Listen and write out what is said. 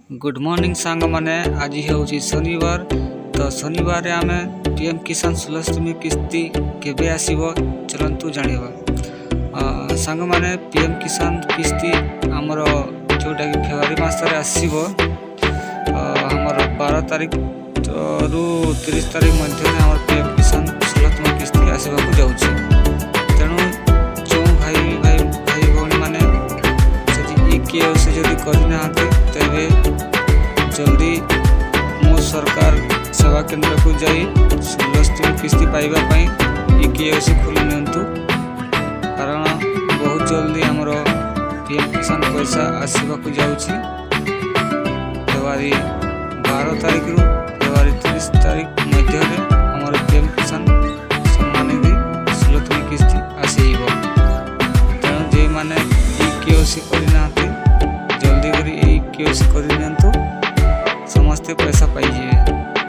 Good morning सांग माने आज हूँ शनिवार। तो शनिवार आम पीएम किसान 16वीं किस्ती केबे आसीबो चलंतु जानिबा। सांग माने पीएम किसान किस्ती आमर जोटा कि फेब्रुआरी मासरे आसीबो। हमर 12 तारीख रु 30 तारीख मध्य में पीएम किसान 16वीं किस्ती आसवाक जाउछि। तेणु जो भाई भाई भाई भौणी माने से जदि करना तेरे जल्दी मो सरकार सेवा केंद्र को जाई 16वीं किस्ती पाइबापी ईकेएससी खोली नियंतु, कारण बहुत जल्दी आमर पीएम किसान पैसा आसवाक जाउछि। फेब्रुआरी 12 तारीख रु फेब्रुआरी 30 तारीख मध्य आमर पीएम किसान सम्मान निधि 16वीं किस्ती आसीबो। तेणु जे माने ईकेएससी करना जल्दी करी ईकेएससी कर समस्ते पैसा पाइए।